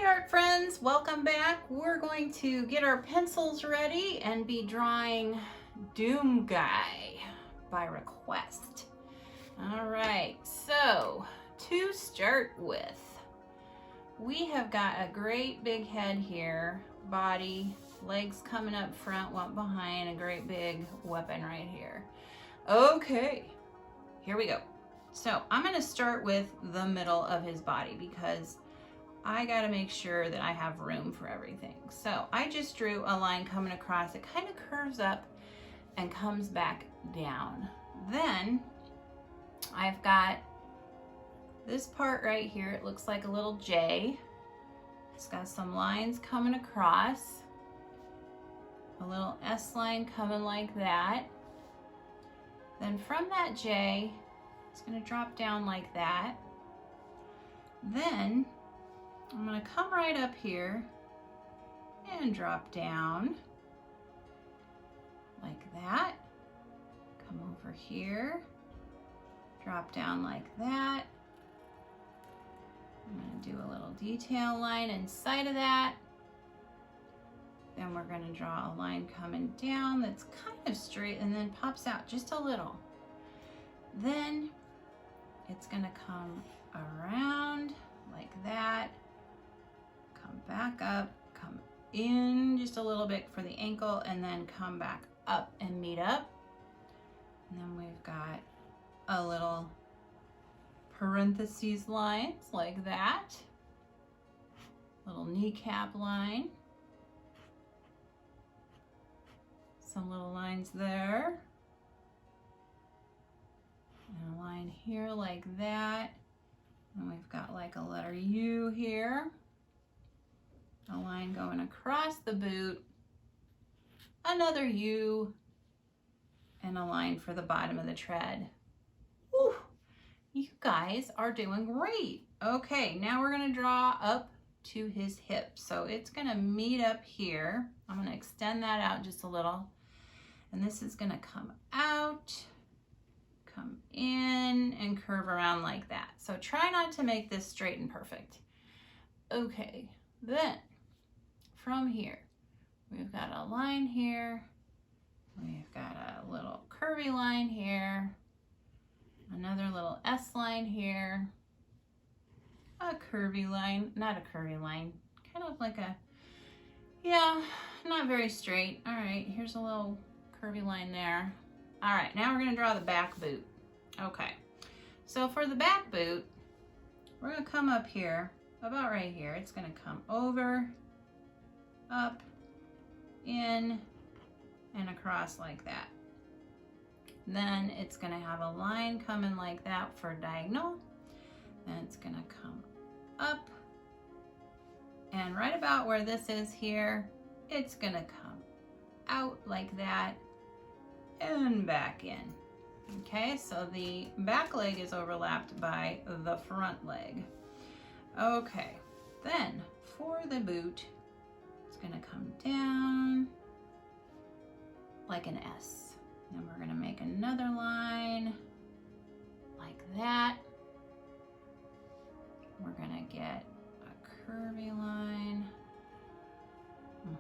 Hi art friends, welcome back. We're going to get our pencils ready and be drawing Doomguy by request. All right, so to start with, we have got a great big head here, body, legs coming up front, one behind, a great big weapon right here. Okay, here we go. So I'm going to start with the middle of his body because I got to make sure that I have room for everything. So I just drew a line coming across. It kind of curves up and comes back down. Then I've got this part right here. It looks like a little J. It's got some lines coming across. A little S line coming like that. Then from that J, it's going to drop down like that. Then I'm going to come right up here and drop down like that. Come over here, drop down like that. I'm going to do a little detail line inside of that. Then we're going to draw a line coming down that's kind of straight and then pops out just a little. Then it's going to come around like that. Come back up, come in just a little bit for the ankle, and then come back up and meet up. And then we've got a little parentheses lines like that. Little kneecap line. Some little lines there. And a line here like that. And we've got like a letter U here. A line going across the boot, another U, and a line for the bottom of the tread. Whew, you guys are doing great. Okay, now we're going to draw up to his hip. So it's going to meet up here. I'm going to extend that out just a little. And this is going to come out, come in, and curve around like that. So try not to make this straight and perfect. Okay, then from here, we've got a line here, we've got a little curvy line here, another little S line here, a curvy line, not a curvy line, kind of like a, yeah, not very straight. All right, here's a little curvy line there. All right, now we're gonna draw the back boot. Okay, so for the back boot, we're gonna come up here, about right here. It's gonna come over, up, in, and across like that. Then it's going to have a line coming like that for diagonal. Then it's going to come up, and right about where this is here, it's going to come out like that and back in. Okay, so the back leg is overlapped by the front leg. Okay, then for the boot, going to come down like an S. Then we're going to make another line like that. We're going to get a curvy line. And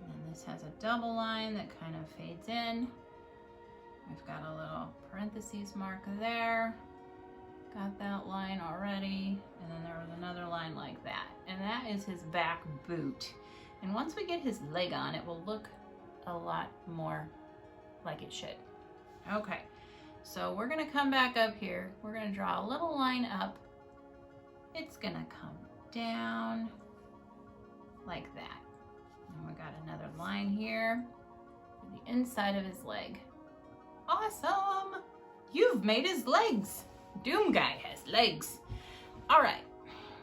then this has a double line that kind of fades in. We've got a little parentheses mark there. Got that line already, and then there was another line like that, and that is his back boot. And once we get his leg on, it will look a lot more like it should. Okay, so we're gonna come back up here. We're gonna draw a little line up. It's gonna come down like that. And we got another line here for the inside of his leg. Awesome! You've made his legs. Doomguy has legs. All right,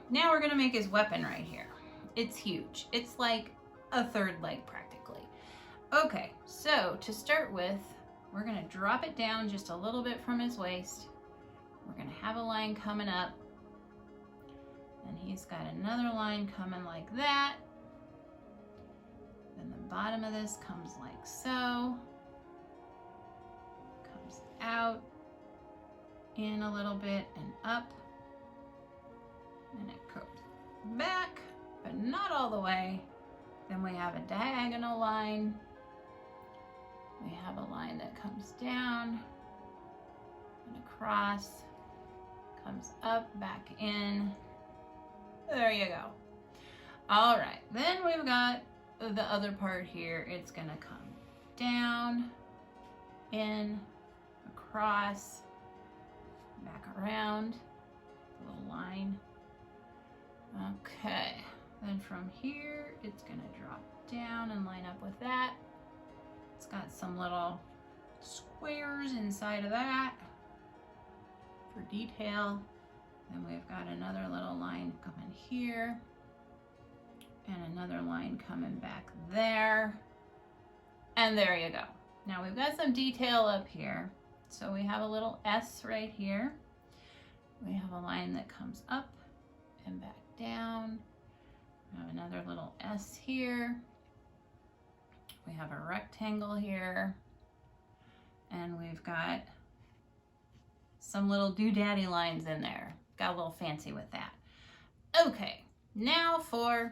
now we're gonna make his weapon right here. It's huge. It's like a third leg practically. Okay, so to start with, we're gonna drop it down just a little bit from his waist. We're gonna have a line coming up, and he's got another line coming like that. Then the bottom of this comes like so, comes out, in a little bit and up, and it back, but not all the way. Then we have a diagonal line. We have a line that comes down and across, comes up, back in. There you go. All right, then we've got the other part here. It's gonna come down, in, across, back around, a little line. Okay, then from here, it's gonna drop down and line up with that. It's got some little squares inside of that for detail. Then we've got another little line coming here and another line coming back there. And there you go. Now we've got some detail up here. So we have a little S right here. We have a line that comes up and back down. We have another little S here. We have a rectangle here. And we've got some little doodaddy lines in there. Got a little fancy with that. Okay, now for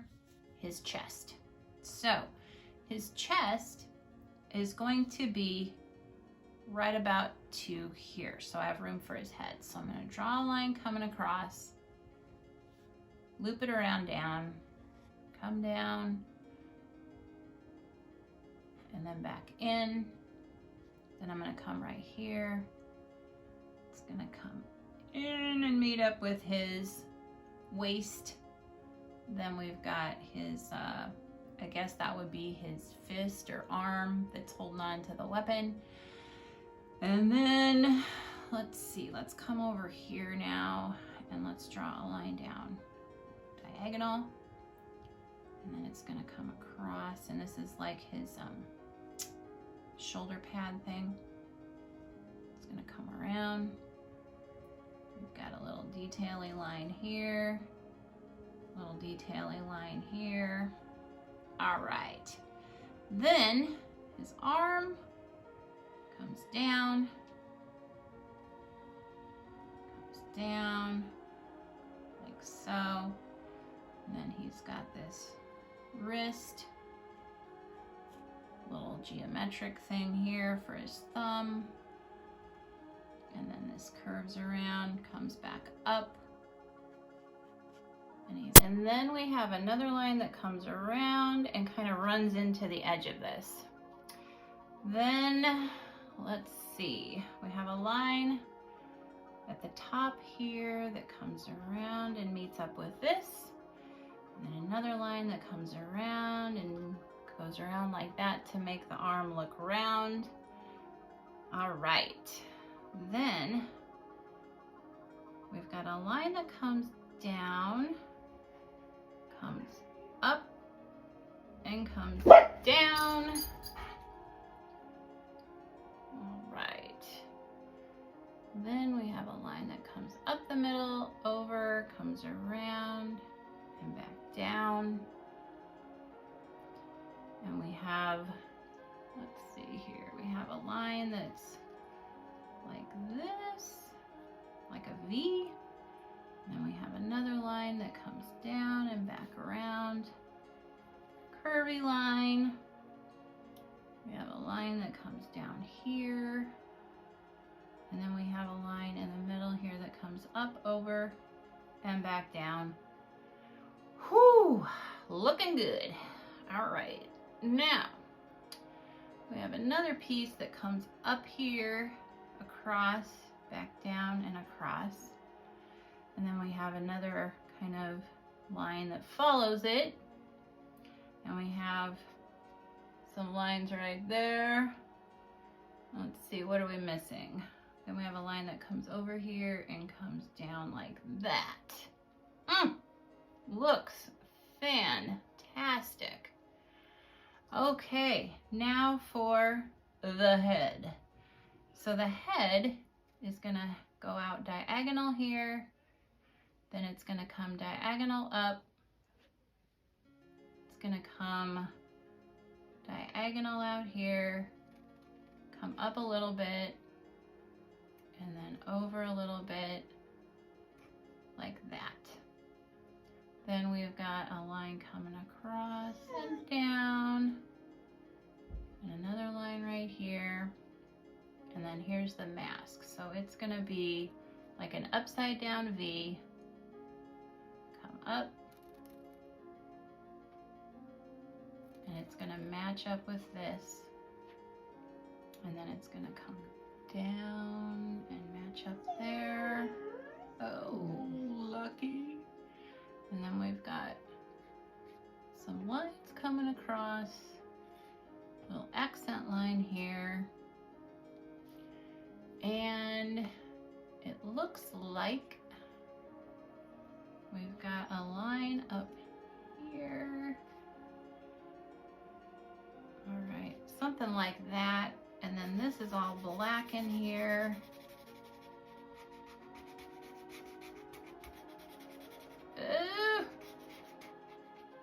his chest. So his chest is going to be right about to here. So I have room for his head. So I'm going to draw a line coming across, loop it around down, come down, and then back in. Then I'm going to come right here. It's going to come in and meet up with his waist. Then we've got his, I guess that would be his fist or arm that's holding on to the weapon. And then, let's see, let's come over here now and let's draw a line down. Diagonal. And then it's gonna come across, and this is like his shoulder pad thing. It's gonna come around. We've got a little detail-y line here. Little detail-y line here. All right. Then his arm comes down, like so. And then he's got this wrist, little geometric thing here for his thumb. And then this curves around, comes back up. And then we have another line that comes around and kind of runs into the edge of this. Then, let's see, we have a line at the top here that comes around and meets up with this. And then another line that comes around and goes around like that to make the arm look round. All right, then we've got a line that comes down, comes up, and comes down. All right. Then we have a line that comes up the middle, over, comes around, and back down. And we have, let's see here, we have a line that's like this, like a V. And then we have another line that comes down and back around. Curvy line. We have a line that comes down here. And then we have a line in the middle here that comes up, over, and back down. Whew, looking good. All right, now we have another piece that comes up here, across, back down, and across. And then we have another kind of line that follows it. And we have some lines right there. Let's see, what are we missing? Then we have a line that comes over here and comes down like that. Looks fantastic. Okay, now for the head. So the head is gonna go out diagonal here. Then it's gonna come diagonal up. It's gonna come diagonal out here, come up a little bit, and then over a little bit, like that. Then we've got a line coming across and down. And another line right here. And then here's the mask. So it's gonna be like an upside down V. Come up. And it's gonna match up with this. And then it's gonna come down and match up there. Oh, lucky. And then we've got some lines coming across. Little accent line here. And it looks like we've got a line up here. All right, something like that. And then this is all black in here.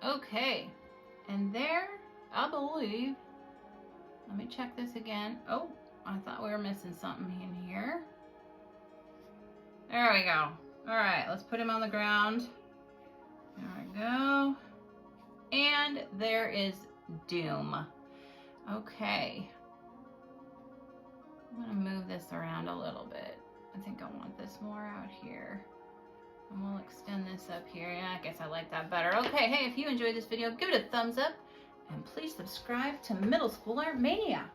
Okay, and there, I believe, let me check this again. Oh, I thought we were missing something in here. There we go. All right, let's put him on the ground. There we go. And there is Doom. Okay. I'm gonna move this around a little bit. I think I want this more out here. And we'll extend this up here. Yeah, I guess I like that better. Okay, hey, if you enjoyed this video, give it a thumbs up. And please subscribe to Middle Schooler Mania.